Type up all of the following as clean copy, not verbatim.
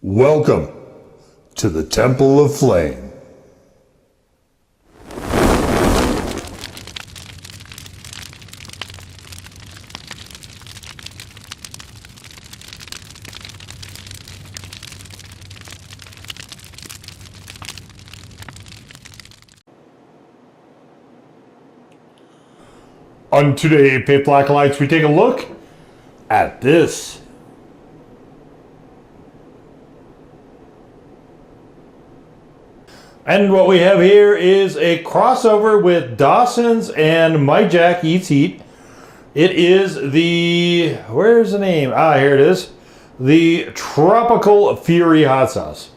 Welcome to the Temple of Flame. On today, Pitch Black Lights, we take a look at this. And what we have here is a crossover with Dawson's and Mike Jack Eats Heat. It is the, where's the name? Here it is. The Tropical Fury Hot Sauce.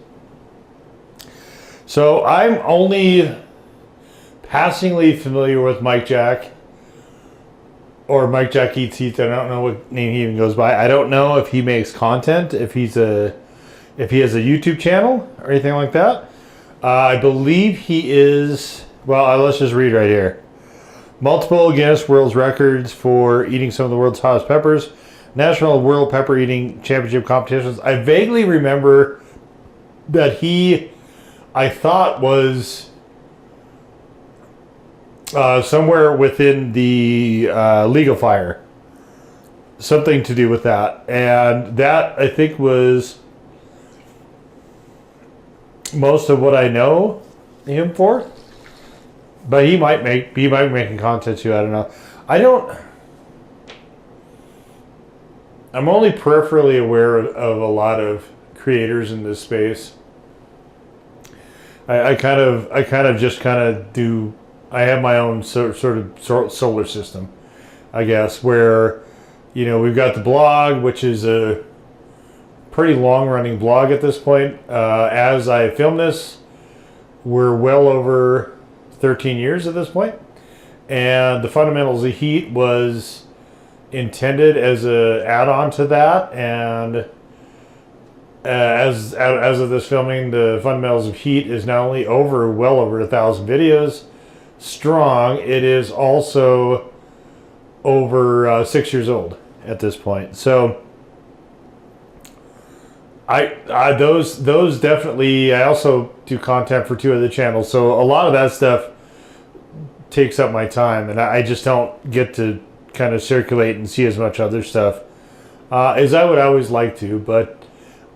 So I'm only passingly familiar with Mike Jack. Or Mike Jack Eats Heat. I don't know what name he even goes by. I don't know if he makes content, if he has a YouTube channel or anything like that. I believe he is, well, let's just read right here. Multiple Guinness World Records for eating some of the world's hottest peppers. National World Pepper Eating Championship competitions. I vaguely remember that I thought was somewhere within the League of Fire. Something to do with that. And that, I think, was most of what I know him for. But he might be making content too, I don't know. I'm only peripherally aware of a lot of creators in this space. I have my own sort of solar system, I guess, where, you know, we've got the blog, which is a pretty long-running blog at this point. As I film this, we're well over 13 years at this point. And the Fundamentals of Heat was intended as an add-on to that. And as of this filming, the Fundamentals of Heat is not only well over 1,000 videos strong, it is also over 6 years old at this point. So those definitely. I also do content for 2 other channels, so a lot of that stuff takes up my time, and I just don't get to kind of circulate and see as much other stuff as I would always like to. But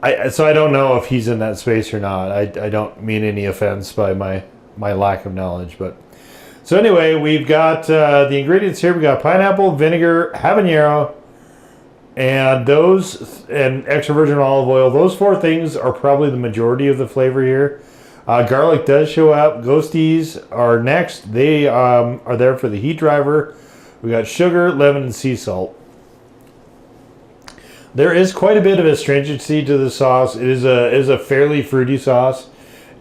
I don't know if he's in that space or not. I don't mean any offense by my lack of knowledge, but so anyway, we've got the ingredients here. We got pineapple, vinegar, habanero, and extra virgin olive oil. Those 4 things are probably the majority of the flavor here. Garlic does show up. Ghosties are next. They are there for the heat driver. We got sugar, lemon, and sea salt. There is quite a bit of astringency to the sauce. It is a fairly fruity sauce,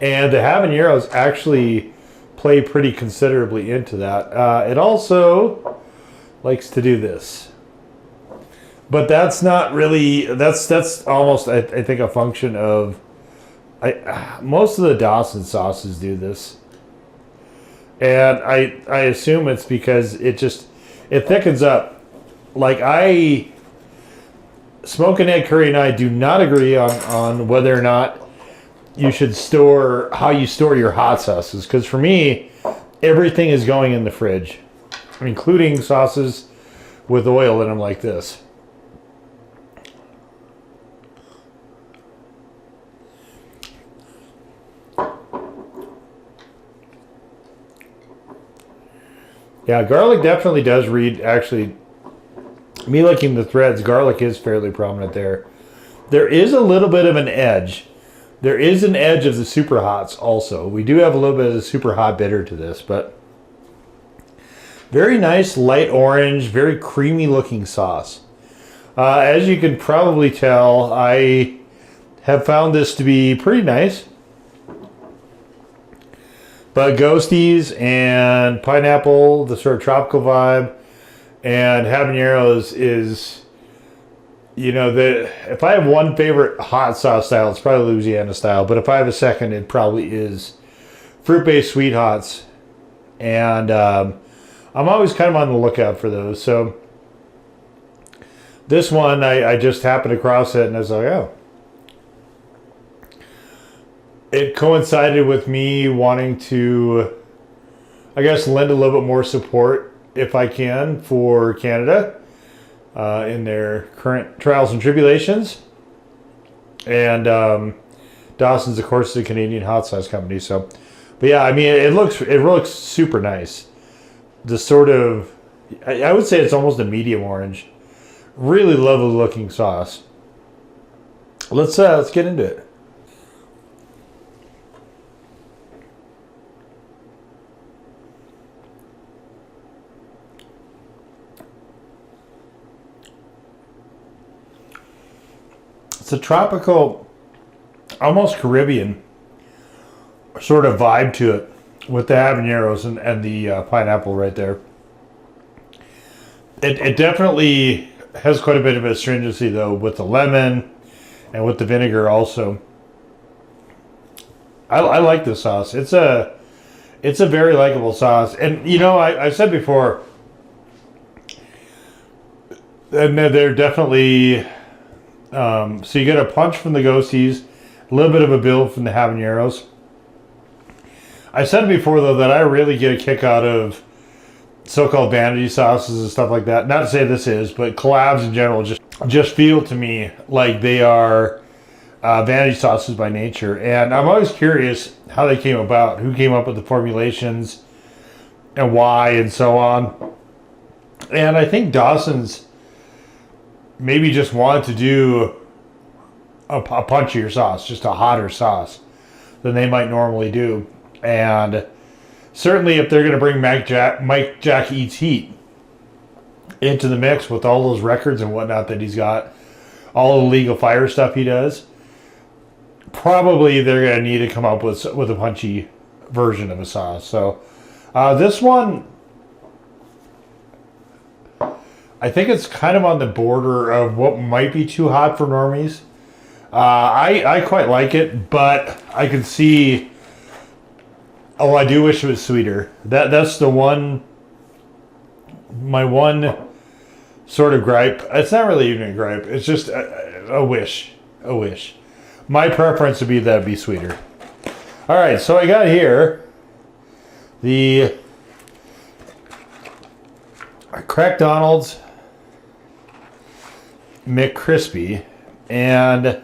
and the habaneros actually play pretty considerably into that. It also likes to do this. But that's not really, that's almost, I think, a function of, most of the Dawson sauces do this. And I assume it's because it thickens up. Like Smoke and Egg Curry and I do not agree on whether or not you should how you store your hot sauces. Because for me, everything is going in the fridge, including sauces with oil in them like this. Yeah, garlic definitely does read, actually, me looking the threads, garlic is fairly prominent there. There is a little bit of an edge. There is an edge of the super hots also. We do have a little bit of the super hot bitter to this, but very nice light orange, very creamy looking sauce. As you can probably tell, I have found this to be pretty nice. But ghosties and pineapple, the sort of tropical vibe, and habaneros is, you know, if I have one favorite hot sauce style, it's probably Louisiana style. But if I have a second, it probably is fruit-based sweet hots. And I'm always kind of on the lookout for those. So this one, I just happened across it, and I was like, oh, it coincided with me wanting to, I guess, lend a little bit more support, if I can, for Canada in their current trials and tribulations. And Dawson's, of course, is a Canadian hot sauce company. So, but yeah, I mean, it looks super nice. The sort of, I would say it's almost a medium orange. Really lovely looking sauce. Let's get into it. It's a tropical, almost Caribbean sort of vibe to it with the habaneros and the pineapple right there. It definitely has quite a bit of astringency though with the lemon and with the vinegar also. I like this sauce. It's a very likable sauce. And you know, I said before, and they're definitely... so you get a punch from the ghosties, a little bit of a build from the habaneros. I said before though that I really get a kick out of so-called vanity sauces and stuff like that. Not to say this is, but collabs in general just feel to me like they are vanity sauces by nature. And I'm always curious how they came about, who came up with the formulations, and why, and so on. And I think Dawson's maybe just wanted to do a punchier sauce, just a hotter sauce than they might normally do. And certainly if they're going to bring Mike Jack Eats Heat into the mix with all those records and whatnot that he's got, all the legal fire stuff he does, probably they're going to need to come up with a punchy version of a sauce. So this one, I think it's kind of on the border of what might be too hot for normies. I quite like it, but I can see... Oh, I do wish it was sweeter. That's the one... My one sort of gripe. It's not really even a gripe. It's just a wish. A wish. My preference would be that it'd be sweeter. Alright, so I got here the McDonald's McCrispy, and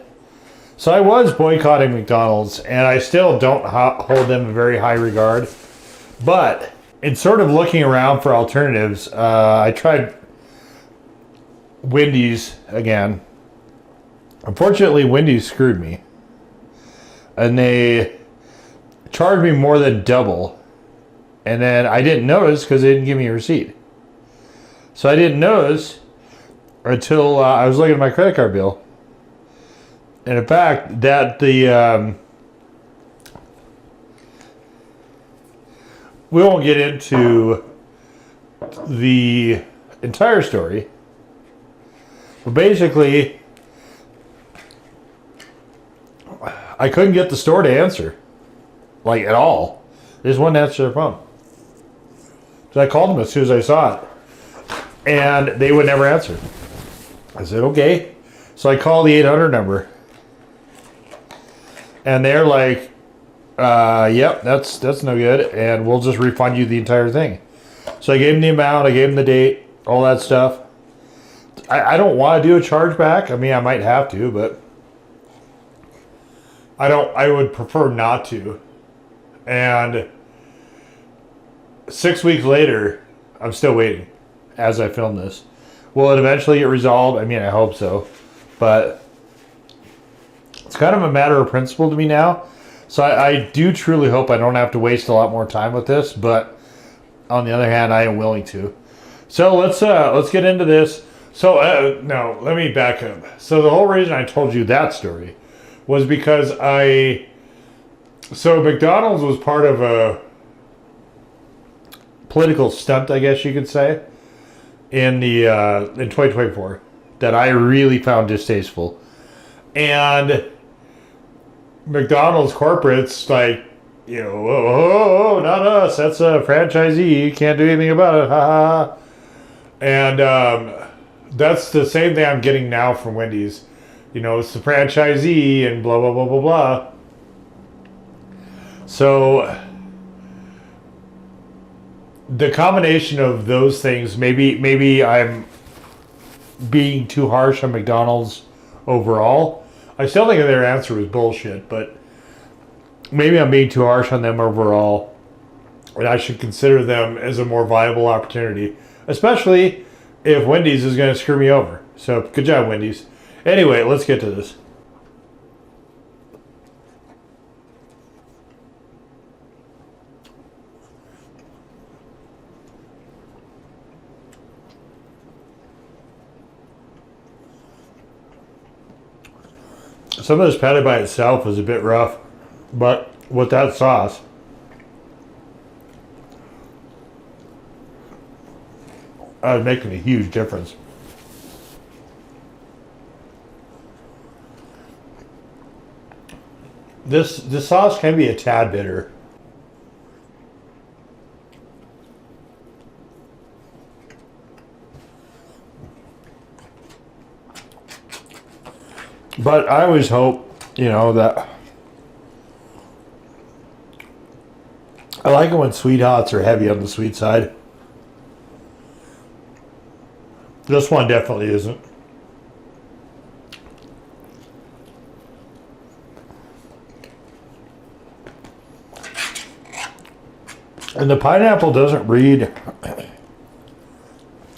so I was boycotting McDonald's, and I still don't hold them in very high regard, but in sort of looking around for alternatives, I tried Wendy's again. Unfortunately, Wendy's screwed me, and they charged me more than double, and then I didn't notice because they didn't give me a receipt. So I didn't notice until I was looking at my credit card bill. And in fact, that the... we won't get into the entire story. But basically, I couldn't get the store to answer. Like, at all. They just wouldn't answer their phone. So I called them as soon as I saw it. And they would never answer. I said, okay. So I called the 800 number. And they're like, yep, that's no good. And we'll just refund you the entire thing. So I gave them the amount. I gave them the date. All that stuff. I don't want to do a chargeback. I mean, I might have to, but I would prefer not to. And 6 weeks later, I'm still waiting as I film this. Will it eventually get resolved? I mean, I hope so. But it's kind of a matter of principle to me now. So I do truly hope I don't have to waste a lot more time with this. But on the other hand, I am willing to. So let's get into this. So no, let me back up. So the whole reason I told you that story was because so McDonald's was part of a political stunt, I guess you could say, in 2024 that I really found distasteful. And McDonald's corporate's like, you know, oh, not us. That's a franchisee. You can't do anything about it. Ha ha. And that's the same thing I'm getting now from Wendy's. You know, it's the franchisee and blah, blah, blah, blah, blah. So the combination of those things, maybe I'm being too harsh on McDonald's overall. I still think their answer was bullshit, but maybe I'm being too harsh on them overall, and I should consider them as a more viable opportunity, especially if Wendy's is going to screw me over. So good job, Wendy's. Anyway, let's get to this. Some of this patty by itself is a bit rough, but with that sauce, it's making a huge difference. This sauce can be a tad bitter. But I always hope, that I like it when sweet hots are heavy on the sweet side. This one definitely isn't. And the pineapple doesn't read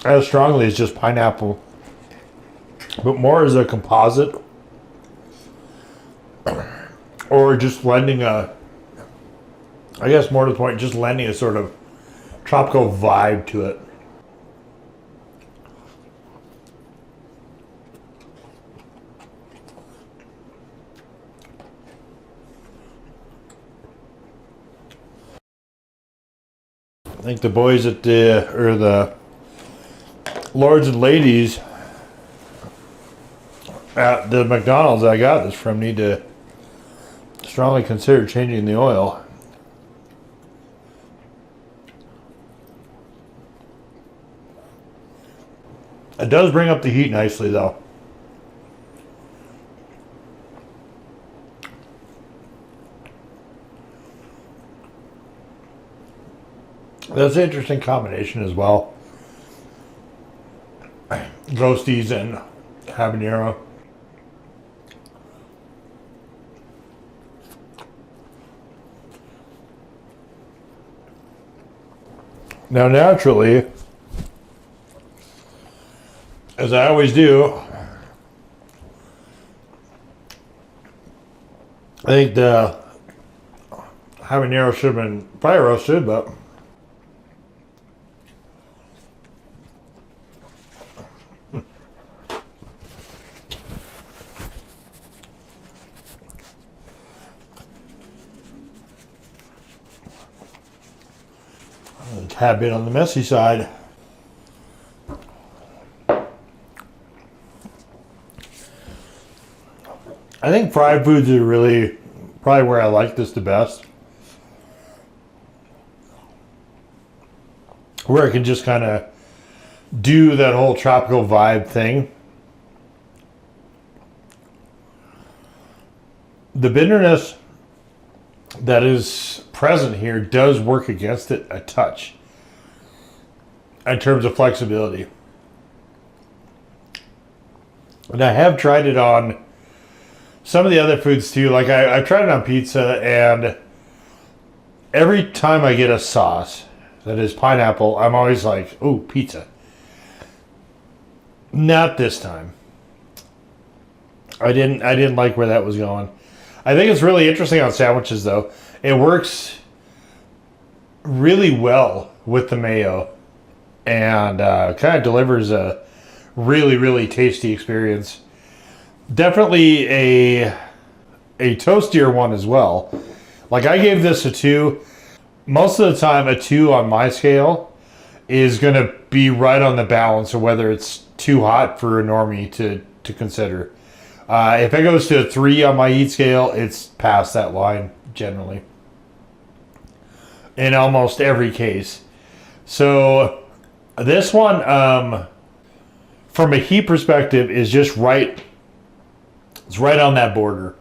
as strongly as just pineapple, but more as a composite. Or just lending I guess more to the point, just lending a sort of tropical vibe to it. I think the boys at the lords and ladies at the McDonald's I got this from need to strongly consider changing the oil. It does bring up the heat nicely though. That's an interesting combination as well. Ghosties and habanero. Now, naturally, as I always do, I think the habanero should have been fire roasted, but a tad bit on the messy side. I think fried foods are really probably where I like this the best. Where I can just kind of do that whole tropical vibe thing. The bitterness that is present here does work against it a touch in terms of flexibility. And I have tried it on some of the other foods too. Like I've tried it on pizza, and every time I get a sauce that is pineapple, I'm always like, "Ooh, pizza." Not this time. I didn't like where that was going. I think it's really interesting on sandwiches though. It works really well with the mayo, and kind of delivers a really, really tasty experience. Definitely a toastier one as well. Like I gave this a 2. Most of the time, a 2 on my scale is going to be right on the balance of whether it's too hot for a normie to consider. If it goes to a 3 on my eat scale, it's past that line generally. In almost every case. So this one, from a heat perspective, is just right. It's right on that border,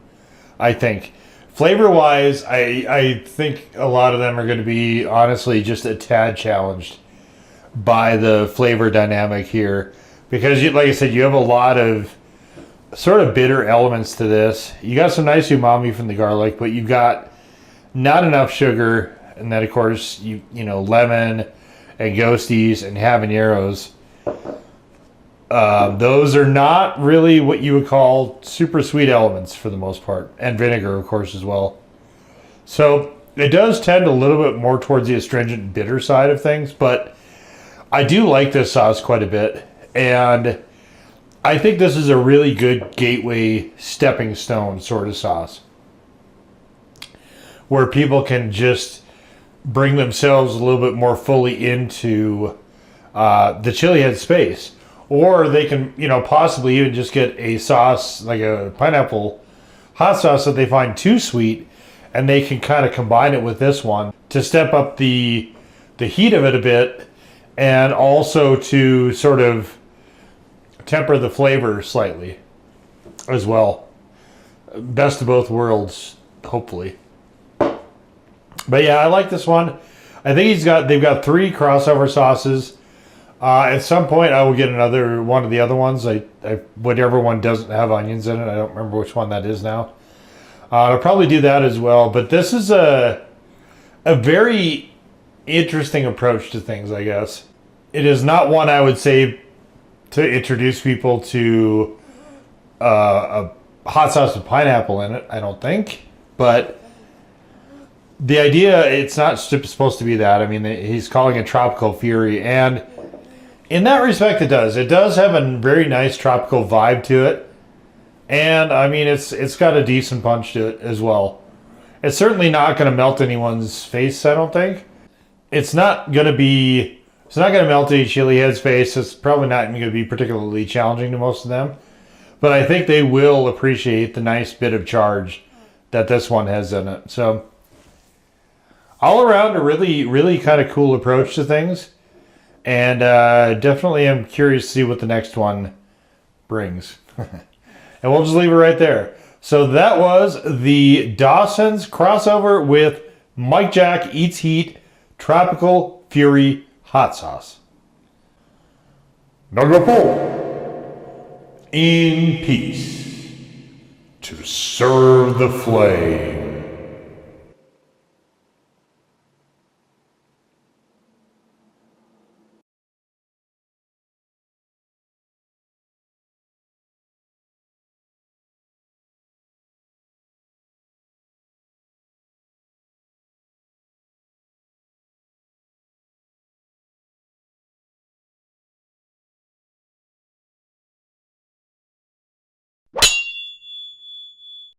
I think. Flavor-wise, I think a lot of them are going to be, honestly, just a tad challenged by the flavor dynamic here. Because, like I said, you have a lot of sort of bitter elements to this. You got some nice umami from the garlic, but you've got not enough sugar. And then, of course, you know, lemon and ghosties and habaneros. Those are not really what you would call super sweet elements for the most part. And vinegar, of course, as well. So it does tend a little bit more towards the astringent bitter side of things. But I do like this sauce quite a bit. And I think this is a really good gateway stepping stone sort of sauce. Where people can just bring themselves a little bit more fully into the chili head space. Or they can, you know, possibly even just get a sauce, like a pineapple hot sauce that they find too sweet, and they can kind of combine it with this one to step up the heat of it a bit, and also to sort of temper the flavor slightly as well. Best of both worlds, hopefully. But yeah, I like this one. I think they've got 3 crossover sauces. At some point, I will get another one of the other ones. Whatever one doesn't have onions in it, I don't remember which one that is now. I'll probably do that as well. But this is a very interesting approach to things, I guess. It is not one I would say to introduce people to a hot sauce with pineapple in it, I don't think. But the idea, it's not supposed to be that. I mean, he's calling it Tropical Fury, and in that respect, it does. It does have a very nice tropical vibe to it. And, I mean, it's got a decent punch to it as well. It's certainly not going to melt anyone's face, I don't think. It's not going to melt any chili head's face. It's probably not going to be particularly challenging to most of them. But I think they will appreciate the nice bit of charge that this one has in it. So, all around, a really, really kind of cool approach to things. And definitely am curious to see what the next one brings. And we'll just leave it right there. So that was the Dawson's crossover with Mike Jack Eats Heat Tropical Fury Hot Sauce. Number 4. In peace, to serve the flame.